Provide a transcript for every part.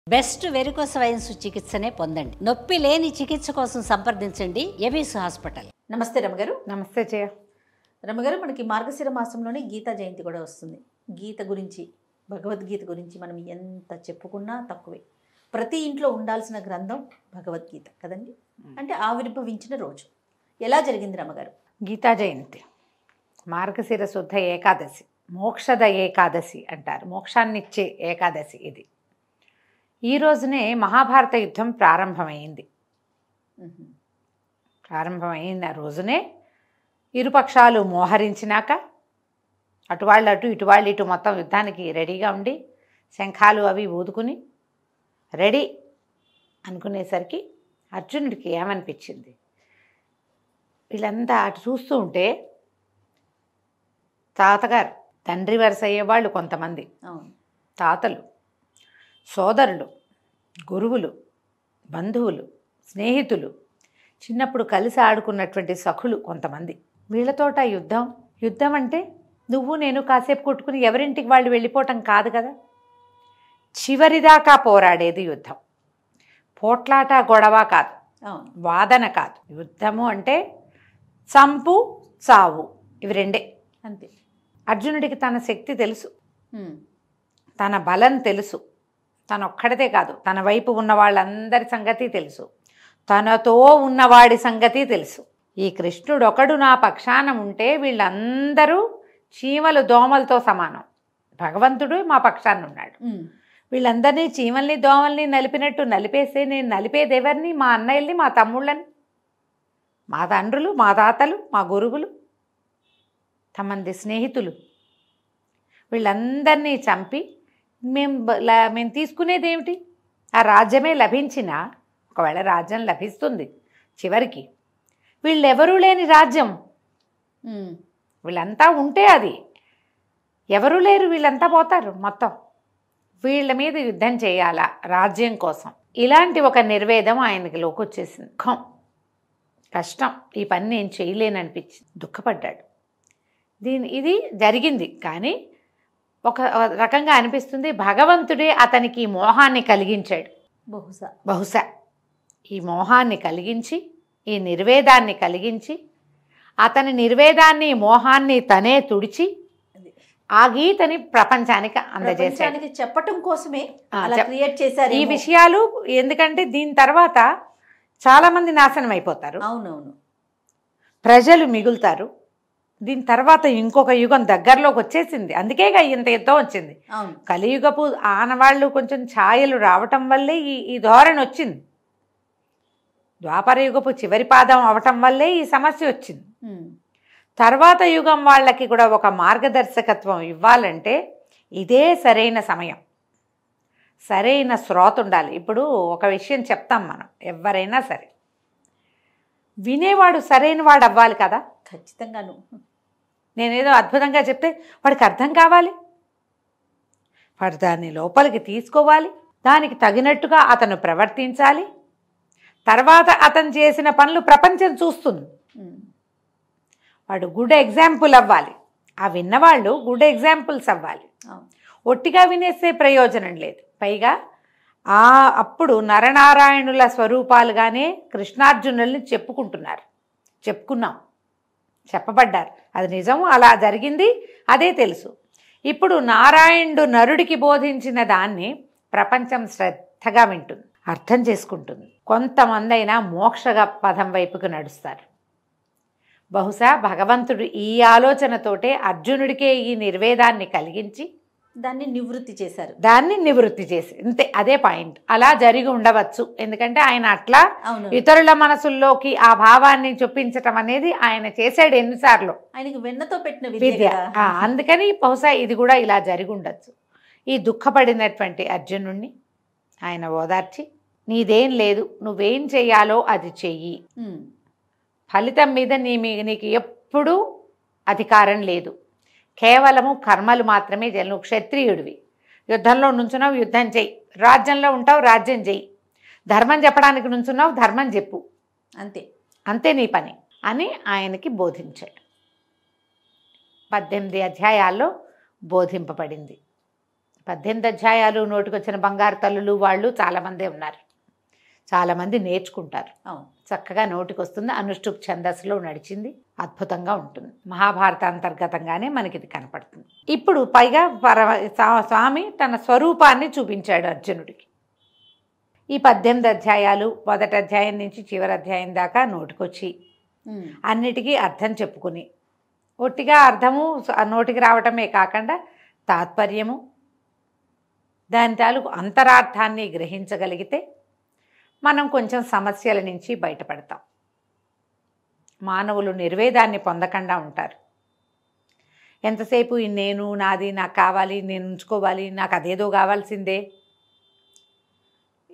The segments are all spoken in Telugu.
బెస్ట్ వెరికోస్ వైన్స్ చికిత్సనే పొందండి. నొప్పి లేని చికిత్స కోసం సంప్రదించండి ఎబిస్ హాస్పిటల్. నమస్తే రమగారు. నమస్తే జయ. రమగారు, మనకి మార్గశిర మాసంలోనే గీతా జయంతి కూడా వస్తుంది. గీత గురించి, భగవద్గీత గురించి మనం ఎంత చెప్పుకున్నా తక్కువే. ప్రతి ఇంట్లో ఉండాల్సిన గ్రంథం భగవద్గీత కదండి. అంటే ఆవిర్భవించిన రోజు ఎలా జరిగింది రమగారు? గీతా జయంతి మార్గశిర శుద్ధ ఏకాదశి, మోక్షద ఏకాదశి అంటారు. మోక్షాన్నిచ్చే ఏకాదశి ఇది. ఈ రోజునే మహాభారత యుద్ధం ప్రారంభమైంది. ప్రారంభమైన రోజునే ఇరుపక్షాలు మోహరించినాక అటువాళ్ళు అటు ఇటువాళ్ళు ఇటు మొత్తం యుద్ధానికి రెడీగా ఉండి శంఖాలు అవి ఊదుకుని రెడీ అనుకునేసరికి అర్జునుడికి ఏమనిపించింది, వీళ్ళంతా అటు చూస్తూ ఉంటే తాతగారు తండ్రి వరుస అయ్యేవాళ్ళు కొంతమంది, తాతలు, సోదరులు, గురువులు, బంధువులు, స్నేహితులు, చిన్నప్పుడు కలిసి ఆడుకున్నటువంటి సఖులు కొంతమంది, వీళ్ళతోట యుద్ధం అంటే నువ్వు నేను కాసేపు కొట్టుకుని ఎవరింటికి వాళ్ళు వెళ్ళిపోవటం కాదు కదా. చివరిదాకా పోరాడేది యుద్ధం. పోట్లాట గొడవ కాదు, వాదన కాదు. యుద్ధము అంటే చంపు చావు, ఇవి రెండే అంతే. అర్జునుడికి తన శక్తి తెలుసు, తన బలం తెలుసు. తన ఒక్కడితే కాదు, తన వైపు ఉన్న వాళ్ళందరి సంగతి తెలుసు, తనతో ఉన్నవాడి సంగతి తెలుసు. ఈ కృష్ణుడు ఒకడు నా పక్షాన ఉంటే వీళ్ళందరూ చీమలు దోమలతో సమానం. భగవంతుడు మా పక్షాన ఉన్నాడు. వీళ్ళందరినీ చీమల్ని దోమల్ని నలిపినట్టు నలిపేస్తే నేను నలిపేది ఎవరిని? మా అన్నయ్యల్ని, మా తమ్ముళ్ళని, మా తండ్రులు, మా తాతలు, మా గురువులు, తమంది స్నేహితులు, వీళ్ళందరినీ చంపి మేము తీసుకునేది ఏమిటి? ఆ రాజ్యమే లభించినా, ఒకవేళ రాజ్యం లభిస్తుంది చివరికి, వీళ్ళెవరూ లేని రాజ్యం. వీళ్ళంతా ఉంటే అది, ఎవరూ లేరు, వీళ్ళంతా పోతారు మొత్తం. వీళ్ళ మీద యుద్ధం చేయాలా రాజ్యం కోసం. ఇలాంటి ఒక నిర్వేదం ఆయనకి లోకొచ్చేసింది. దుఃఖం, కష్టం, ఈ పని నేను చేయలేననిపించింది, దుఃఖపడ్డాడు. ఇది జరిగింది. కానీ ఒక రకంగా అనిపిస్తుంది భగవంతుడే అతనికి మోహాన్ని కలిగించాడు. బహుశా ఈ మోహాన్ని కలిగించి, ఈ నిర్వేదాన్ని కలిగించి, అతని నిర్వేదాన్ని మోహాన్ని తనే తుడిచి ఆ గీతని ప్రపంచానికి అందజేశాడు. చెప్పటం కోసమే క్రియేట్ చేశారు ఈ విషయాలు. ఎందుకంటే దీని తర్వాత చాలామంది నాశనం అయిపోతారు. అవునవును, ప్రజలు మిగులుతారు. దీని తర్వాత ఇంకొక యుగం దగ్గరలోకి వచ్చేసింది. అందుకేగా ఇంత యుద్ధం వచ్చింది. కలియుగపు ఆనవాళ్ళు కొంచెం ఛాయలు రావటం వల్లే ఈ ధోరణి వచ్చింది. ద్వాపర యుగపు చివరి పాదం అవటం వల్లే ఈ సమస్య వచ్చింది. తర్వాత యుగం వాళ్ళకి కూడా ఒక మార్గదర్శకత్వం ఇవ్వాలంటే ఇదే సరైన సమయం, సరైన శ్రోత ఉండాలి. ఇప్పుడు ఒక విషయం చెప్తాం మనం, ఎవరైనా సరే వినేవాడు సరైన వాడు అవ్వాలి కదా. ఖచ్చితంగాను. నేనేదో అద్భుతంగా చెప్తే వాడికి అర్థం కావాలి, వాడు దాన్ని లోపలికి తీసుకోవాలి, దానికి తగినట్టుగా అతను ప్రవర్తించాలి. తర్వాత అతను చేసిన పనులు ప్రపంచం చూస్తుంది. వాడు గుడ్ ఎగ్జాంపుల్ అవ్వాలి. ఆ విన్నవాళ్ళు గుడ్ ఎగ్జాంపుల్స్ అవ్వాలి. ఒట్టిగా వినేస్తే ప్రయోజనం లేదు. పైగా అప్పుడు నరనారాయణుల స్వరూపాలుగానే కృష్ణార్జునుల్ని చెప్పుకున్నాం, చెప్పబడ్డారు. అది నిజం, అలా జరిగింది, అదే తెలుసు. ఇప్పుడు నారాయణుడు నరుడికి బోధించిన దాన్ని ప్రపంచం శ్రద్ధగా వింటుంది, అర్థం చేసుకుంటుంది. కొంతమంది అయినా మోక్షగా పదం వైపుకు నడుస్తారు. బహుశా భగవంతుడు ఈ ఆలోచనతోటే అర్జునుడికే ఈ నిర్వేదాన్ని కలిగించి దాన్ని నివృత్తి చేసి అంతే, అదే పాయింట్. అలా జరిగి ఉండవచ్చు. ఎందుకంటే ఆయన అట్లా ఇతరుల మనసుల్లోకి ఆ భావాన్ని చొప్పించటం అనేది ఆయన చేసాడు ఎన్నిసార్లు, ఆయనకి వెన్నతో పెట్టిన విద్య. అందుకని బహుశా ఇది కూడా ఇలా జరిగి ఉండొచ్చు. ఈ దుఃఖపడినటువంటి అర్జునుడిని ఆయన ఓదార్చి, నీదేం లేదు, నువ్వేం చెయ్యాలో అది చెయ్యి, ఫలితం మీద నీకు ఎప్పుడూ అధికారం లేదు, కేవలము కర్మలు మాత్రమే చేయాలి. నువ్వు క్షత్రియుడివి, యుద్ధంలో నుంచున్నావు, యుద్ధం చెయ్యి, రాజ్యంలో ఉంటావు, రాజ్యం చెయ్యి, ధర్మం చెప్పడానికి నుంచున్నావు, ధర్మం చెప్పు, అంతే నీ పని అని ఆయనకి బోధించాడు. 18 అధ్యాయాల్లో బోధింపబడింది. 18 అధ్యాయాలు నోటికొచ్చిన బంగారు తల్లులు వాళ్ళు చాలామందే ఉన్నారు. చాలామంది నేర్చుకుంటారు. అవును. చక్కగా నోటికి వస్తుంది. అనుష్ఠుప్ ఛందస్సులో నడిచింది. అద్భుతంగా ఉంటుంది. మహాభారత అంతర్గతంగానే మనకి ఇది కనపడుతుంది. ఇప్పుడు పైగా స్వామి తన స్వరూపాన్ని చూపించాడు అర్జునుడికి. ఈ 18 అధ్యాయాలు మొదటి అధ్యాయం నుంచి చివరి అధ్యాయం దాకా నోటికొచ్చి అన్నిటికీ అర్థం చెప్పుకుని, ఒట్టిగా అర్థము నోటికి రావటమే కాకుండా తాత్పర్యము, దాని తాలూకు అంతరార్థాన్ని గ్రహించగలిగితే మనం కొంచెం సమస్యల నుంచి బయటపడతాం. మానవులు నిర్వేదాన్ని పొందకుండా ఉంటారు. ఎంతసేపు నేను, నాది, నాకు కావాలి, నేను ఉంచుకోవాలి, నాకు అదేదో కావాల్సిందే,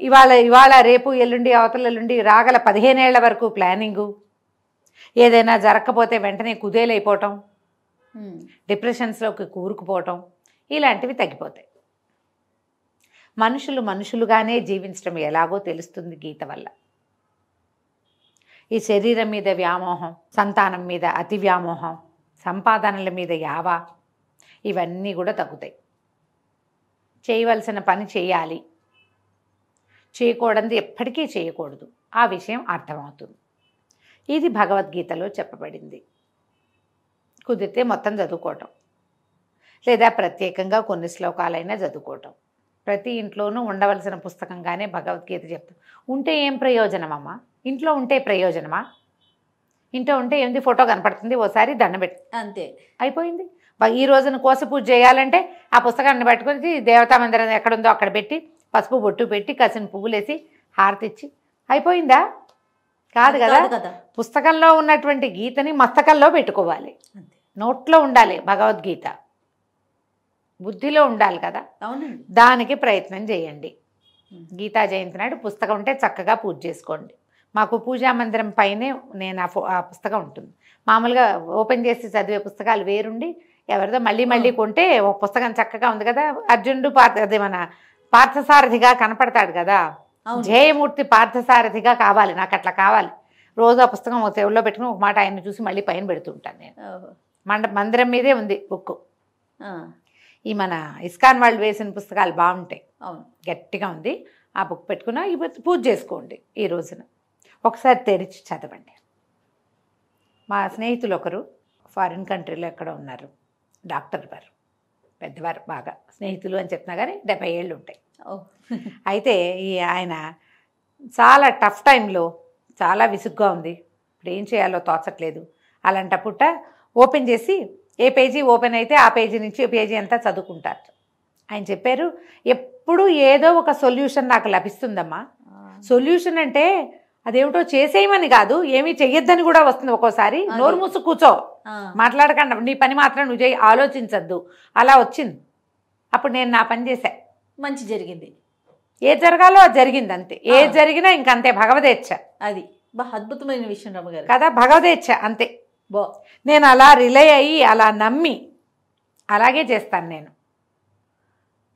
ఇవాళ రేపు ఎల్లుండి అవతల ఎల్లుండి రాగల 15 ఏళ్ల వరకు ప్లానింగు, ఏదైనా జరగకపోతే వెంటనే కుదేలైపోవటం, డిప్రెషన్స్లోకి కూరుకుపోవటం, ఇలాంటివి తగ్గిపోతాయి. మనుషులుగానే జీవించడం ఎలాగో తెలుస్తుంది గీత వల్ల. ఈ శరీరం మీద వ్యామోహం, సంతానం మీద అతి వ్యామోహం, సంపాదనల మీద యావ, ఇవన్నీ కూడా తగ్గుతాయి. చేయవలసిన పని చేయాలి, చేయకూడదు ఎప్పటికీ చేయకూడదు, ఆ విషయం అర్థమవుతుంది. ఇది భగవద్గీతలో చెప్పబడింది. కుదిరితే మొత్తం చదువుకోవటం, లేదా ప్రత్యేకంగా కొన్ని శ్లోకాలైనా చదువుకోవటం. ప్రతి ఇంట్లోనూ ఉండవలసిన పుస్తకంగానే భగవద్గీత చెప్తాం. ఉంటే ఏం ప్రయోజనం అమ్మా? ఇంట్లో ఉంటే ప్రయోజనమా? ఇంట్లో ఉంటే ఏంది, ఫోటో కనపడుతుంది, ఓసారి దండం పెట్టి అంతే, అయిపోయింది. ఈ రోజున కోస పూజ చేయాలంటే ఆ పుస్తకాన్ని పట్టుకొని దేవతా మందిరం ఎక్కడుందో అక్కడ పెట్టి పసుపు బొట్టు పెట్టి కసిన పువ్వులేసి హారతిచ్చి అయిపోయిందా? కాదు కదా. పుస్తకంలో ఉన్నటువంటి గీతని మస్తకంలో పెట్టుకోవాలి, నోట్లో ఉండాలి భగవద్గీత, బుద్ధిలో ఉండాలి కదా. అవునండి. దానికి ప్రయత్నం చేయండి. గీతా జయంతి నాడు పుస్తకం ఉంటే చక్కగా పూజ చేసుకోండి. మాకు పూజా మందిరం పైనే నేను ఆ పుస్తకం ఉంటుంది. మామూలుగా ఓపెన్ చేసి చదివే పుస్తకాలు వేరుండి, ఎవరిదో మళ్ళీ కొంటే ఒక పుస్తకం చక్కగా ఉంది కదా, అర్జునుడు అదే మన పార్థసారథిగా కనపడతాడు కదా, జయమూర్తి పార్థసారథిగా కావాలి, నాకు అట్లా కావాలి. రోజు ఆ పుస్తకం ఒక చెవుల్లో పెట్టుకుని ఒక మాట ఆయన చూసి మళ్ళీ పైన పెడుతుంటాను నేను. మందిరం మీదే ఉంది బుక్. ఈ మన ఇస్కాన్ వాళ్ళు వేసిన పుస్తకాలు బాగుంటాయి, అవును, గట్టిగా ఉంది. ఆ బుక్ పెట్టుకున్నా పూజ చేసుకోండి. ఈ రోజున ఒకసారి తెరిచి చదవండి. మా స్నేహితులు ఒకరు ఫారిన్ కంట్రీలో ఎక్కడ ఉన్నారు, డాక్టర్ వారు, పెద్దవారు, బాగా స్నేహితులు అని చెప్తున్నా కానీ 70 ఏళ్ళు ఉంటాయి. అయితే ఆయన చాలా టఫ్ టైంలో చాలా విసుగ్గా ఉంది, ఇప్పుడు ఏం చేయాలో తోచట్లేదు. అలాంటప్పుట ఓపెన్ చేసి ఏ పేజీ ఓపెన్ అయితే ఆ పేజీ నుంచి పేజీ అంతా చదువుకుంటారు. ఆయన చెప్పారు, ఎప్పుడు ఏదో ఒక సొల్యూషన్ నాకు లభిస్తుందమ్మా. సొల్యూషన్ అంటే అదేమిటో చేసేయమని కాదు, ఏమీ చెయ్యొద్దని కూడా వస్తుంది ఒక్కోసారి. నోరు మూసు కూర్చో, మాట్లాడకుండా నీ పని మాత్రం నువ్వు చేయి, ఆలోచించద్దు, అలా వచ్చింది. అప్పుడు నేను నా పని చేశా, మంచి జరిగింది. ఏ జరగాలో అది జరిగింది అంతే. ఏ జరిగినా ఇంకంతే, భగవదేచ్ఛ. అది అద్భుతమైన విషయం రమ్మగారు కదా, భగవదేచ్ఛ అంతే. నేను అలా రిలే అయ్యి అలా నమ్మి అలాగే చేస్తాను. నేను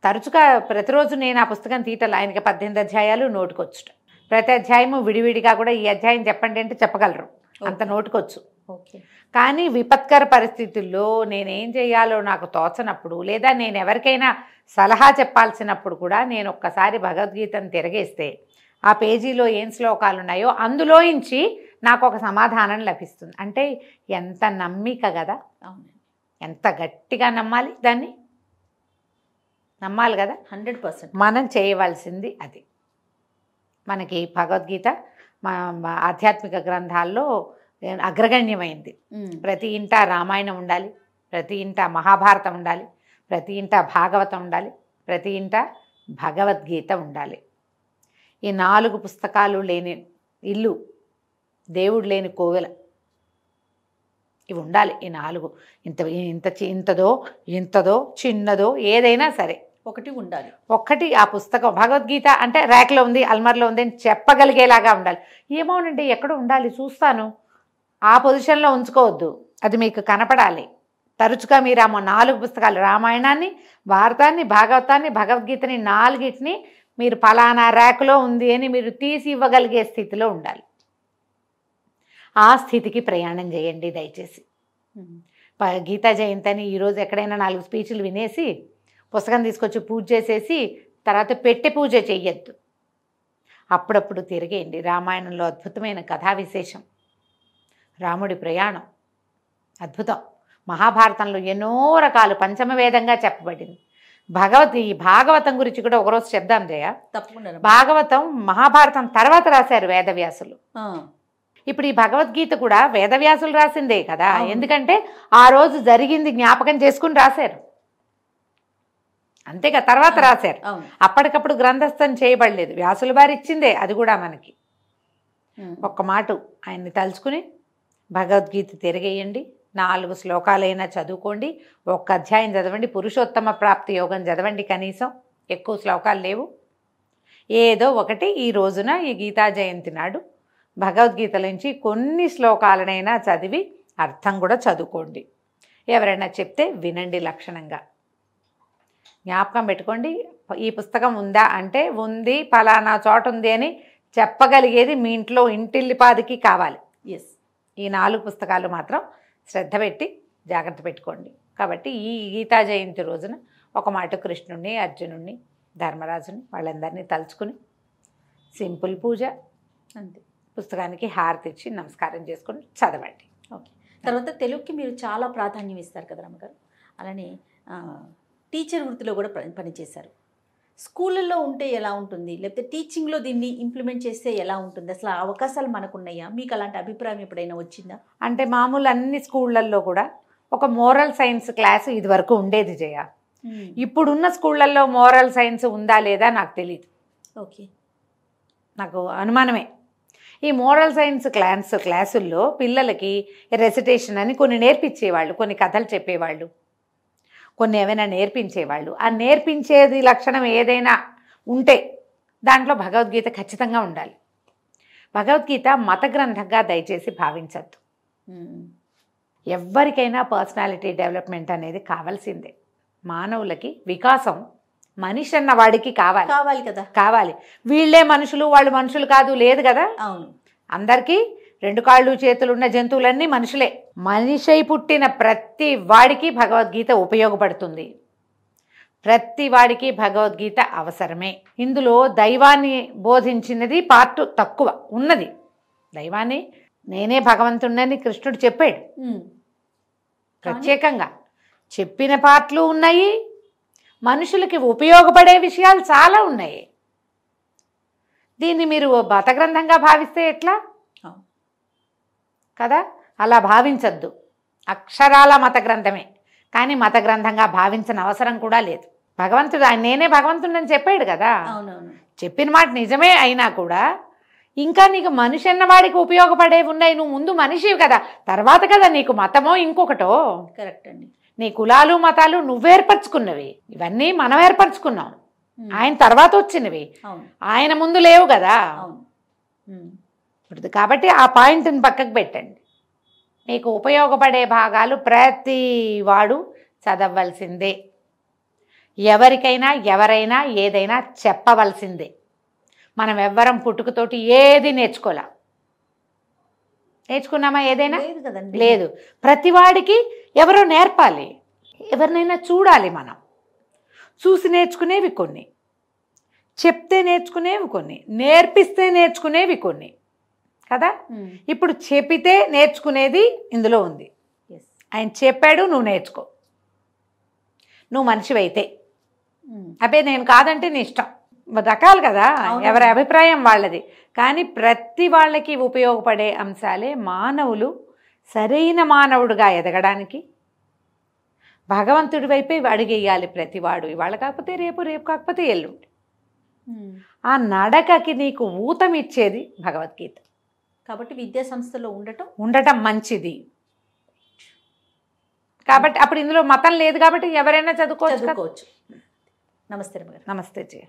తరచుగా ప్రతిరోజు నేను ఆ పుస్తకం తీయటం, ఆయనకి 18 అధ్యాయాలు నోటుకొచ్చుట, ప్రతి అధ్యాయము విడివిడిగా కూడా ఈ అధ్యాయం చెప్పండి అంటే చెప్పగలరు, అంత నోటుకొచ్చు. కానీ విపత్కర పరిస్థితుల్లో నేనేం చేయాలో నాకు తోచనప్పుడు, లేదా నేను ఎవరికైనా సలహా చెప్పాల్సినప్పుడు కూడా నేను ఒక్కసారి భగవద్గీతను తిరగేస్తే ఆ పేజీలో ఏం శ్లోకాలు ఉన్నాయో అందులోంచి నాకు ఒక సమాధానం లభిస్తుంది. అంటే ఎంత నమ్మిక కదా, ఎంత గట్టిగా నమ్మాలి, దాన్ని నమ్మాలి కదా. 100% మనం చేయవలసింది అది. మనకి భగవద్గీత ఆధ్యాత్మిక గ్రంథాల్లో అగ్రగణ్యమైంది. ప్రతి ఇంట రామాయణం ఉండాలి, ప్రతి ఇంట మహాభారతం ఉండాలి, ప్రతి ఇంట భాగవతం ఉండాలి, ప్రతి ఇంట భగవద్గీత ఉండాలి. ఈ 4 పుస్తకాలు లేని ఇల్లు, దేవుడు లేని కోవెల, ఇవి ఉండాలి. ఈ 4 ఇంతదో చిన్నదో ఏదైనా సరే ఒకటి ఉండాలి. ఒక్కటి ఆ పుస్తకం భగవద్గీత అంటే ర్యాక్లో ఉంది, అల్మార్లో ఉంది అని చెప్పగలిగేలాగా ఉండాలి. ఏమోనండి ఎక్కడో ఉండాలి, చూస్తాను, ఆ పొజిషన్లో ఉంచుకోవద్దు, అది మీకు కనపడాలి. తరచుగా మీరు ఆ 4 పుస్తకాలు, రామాయణాన్ని, భారతాన్ని, భాగవతాన్ని, భగవద్గీతని 4టిని మీరు ఫలానా ర్యాక్లో ఉంది అని మీరు తీసి ఇవ్వగలిగే స్థితిలో ఉండాలి. ఆ స్థితికి ప్రయాణం చేయండి దయచేసి. గీతా జయంతి అని ఈరోజు ఎక్కడైనా 4 స్పీచ్లు వినేసి పుస్తకం తీసుకొచ్చి పూజ చేసేసి తర్వాత పెట్టె పూజ చెయ్యొద్దు. అప్పుడప్పుడు తిరిగేయండి. రామాయణంలో అద్భుతమైన కథా విశేషం, రాముడి ప్రయాణం అద్భుతం. మహాభారతంలో ఎన్నో రకాలు పంచమవేదంగా చెప్పబడింది. ఈ భాగవతం గురించి కూడా ఒకరోజు చెప్దాం జయ. తప్పకుండా. భాగవతం మహాభారతం తర్వాత రాశారు వేదవ్యాసులు. ఇప్పుడు ఈ భగవద్గీత కూడా వేదవ్యాసులు రాసిందే కదా, ఎందుకంటే ఆ రోజు జరిగింది జ్ఞాపకం చేసుకుని రాశారు, అంతేగా, తర్వాత రాశారు. అప్పటికప్పుడు గ్రంథస్థం చేయబడలేదు, వ్యాసుల వారు ఇచ్చిందే అది కూడా మనకి. ఒక్క మాట ఆయన్ని తలుచుకుని భగవద్గీత తిరిగేయండి, 4 శ్లోకాలైనా చదువుకోండి, ఒక్క అధ్యాయం చదవండి, పురుషోత్తమ ప్రాప్తి యోగం చదవండి, కనీసం ఎక్కువ శ్లోకాలు లేవు, ఏదో ఒకటి ఈ రోజున ఈ గీతా జయంతి నాడు భగవద్గీత నుంచి కొన్ని శ్లోకాలనైనా చదివి అర్థం కూడా చదువుకోండి. ఎవరైనా చెప్తే వినండి లక్షణంగా. జ్ఞాపకం పెట్టుకోండి, ఈ పుస్తకం ఉందా అంటే ఉంది, ఫలానా చోట ఉంది అని చెప్పగలిగేది మీ ఇంట్లో ఇంటిల్లిపాదికి కావాలి. ఈ 4 పుస్తకాలు మాత్రం శ్రద్ధ పెట్టి జాగ్రత్త పెట్టుకోండి. కాబట్టి ఈ గీతా జయంతి రోజున ఒక మాట కృష్ణుడిని, అర్జునుడిని, ధర్మరాజుని వాళ్ళందరినీ తలుచుకుని సింపుల్ పూజ అంతే, పుస్తకానికి హారతి ఇచ్చి నమస్కారం చేసుకుని చదవండి. ఓకే. తర్వాత తెలుగుకి మీరు చాలా ప్రాధాన్యం ఇస్తారు కదా రమ్మగారు, అలానే టీచర్ వృత్తిలో కూడా పనిచేశారు. స్కూళ్ళల్లో ఉంటే ఎలా ఉంటుంది, లేకపోతే టీచింగ్లో దీన్ని ఇంప్లిమెంట్ చేస్తే ఎలా ఉంటుంది, అసలు అవకాశాలు మనకున్నాయా? మీకు అలాంటి అభిప్రాయం ఎప్పుడైనా వచ్చిందా? అంటే మామూలు అన్ని స్కూళ్ళల్లో కూడా ఒక మోరల్ సైన్స్ క్లాసు ఇదివరకు ఉండేది జయ. ఇప్పుడున్న స్కూళ్ళల్లో మోరల్ సైన్స్ ఉందా లేదా నాకు తెలియదు. ఓకే, నాకు అనుమానమే. ఈ మోరల్ సైన్స్ క్లాసుల్లో పిల్లలకి రెసిటేషన్ అని కొన్ని నేర్పించేవాళ్ళు, కొన్ని కథలు చెప్పేవాళ్ళు, కొన్ని ఏమైనా నేర్పించేవాళ్ళు. ఆ నేర్పించేది లక్షణం ఏదైనా ఉంటే దాంట్లో భగవద్గీత ఖచ్చితంగా ఉండాలి. భగవద్గీత మత గ్రంథంగా దయచేసి భావించద్దు. ఎవరికైనా పర్సనాలిటీ డెవలప్మెంట్ అనేది కావాల్సిందే. మానవులకి వికాసం మనిషి అన్న వాడికి కావాలి కదా, కావాలి. వీళ్ళే మనుషులు, వాళ్ళు మనుషులు కాదు లేదు కదా. అవును, అందరికీ 2 కాళ్ళు చేతులు ఉన్న జంతువులన్నీ మనుషులే. మనిషై పుట్టిన ప్రతి వాడికి భగవద్గీత ఉపయోగపడుతుంది, ప్రతి వాడికి భగవద్గీత అవసరమే. ఇందులో దైవాన్ని బోధించినది పార్ట్ తక్కువ ఉన్నది. దైవాన్ని నేనే భగవంతుడిని కృష్ణుడు చెప్పాడు, ప్రత్యేకంగా చెప్పిన పార్ట్లు ఉన్నాయి, మనుషులకి ఉపయోగపడే విషయాలు చాలా ఉన్నాయి. దీన్ని మీరు మత గ్రంథంగా భావిస్తే ఎట్లా కదా, అలా భావించద్దు. అక్షరాల మత గ్రంథమే, కానీ మత గ్రంథంగా భావించిన అవసరం కూడా లేదు. భగవంతుడు నేనే భగవంతుడని చెప్పాడు కదా, చెప్పిన మాట నిజమే అయినా కూడా ఇంకా నీకు మనిషి అన్నవాడికి ఉపయోగపడేవి ఉన్నాయి. నువ్వు ముందు మనిషివి కదా, తర్వాత కదా నీకు మతమో ఇంకొకటో. కరెక్ట్ అండి. నీ కులాలు మతాలు నువ్వేర్పరచుకున్నవి, ఇవన్నీ మనం ఏర్పరచుకున్నాం, ఆయన తర్వాత వచ్చినవి, ఆయన ముందు లేవు కదా. కాబట్టి ఆ పాయింట్ని పక్కకు పెట్టండి. మీకు ఉపయోగపడే భాగాలు ప్రతి వాడు చదవలసిందే. ఎవరికైనా ఎవరైనా ఏదైనా చెప్పవలసిందే. మనం ఎవ్వరం పుట్టుకతోటి ఏది నేర్చుకున్నామా? ఏదైనా లేదు. ప్రతివాడికి ఎవరో నేర్పాలి, ఎవరినైనా చూడాలి. మనం చూసి నేర్చుకునేవి కొన్ని, చెప్తే నేర్చుకునేవి కొన్ని, నేర్పిస్తే నేర్చుకునేవి కొన్ని కదా. ఇప్పుడు చెప్పితే నేర్చుకునేది ఇందులో ఉంది. ఆయన చెప్పాడు, నువ్వు నేర్చుకో, నువ్వు మనిషివైతే. అబ్బే నేను కాదంటే నీ ఇష్టం, రకాలు కదా, ఎవరి అభిప్రాయం వాళ్ళది. కానీ ప్రతి వాళ్ళకి ఉపయోగపడే అంశాలే మానవులు సరైన మానవుడిగా ఎదగడానికి భగవంతుడి వైపే అడుగేయాలి ప్రతివాడు. ఇవాళ కాకపోతే రేపు, రేపు కాకపోతే ఎల్లుండి. ఆ నడకకి నీకు ఊతమిచ్చేది భగవద్గీత. కాబట్టి విద్యా సంస్థలో ఉండటం మంచిది. కాబట్టి అప్పుడు ఇందులో మతం లేదు కాబట్టి ఎవరైనా చదువుకోవచ్చు. నమస్తే. నమస్తే జయ.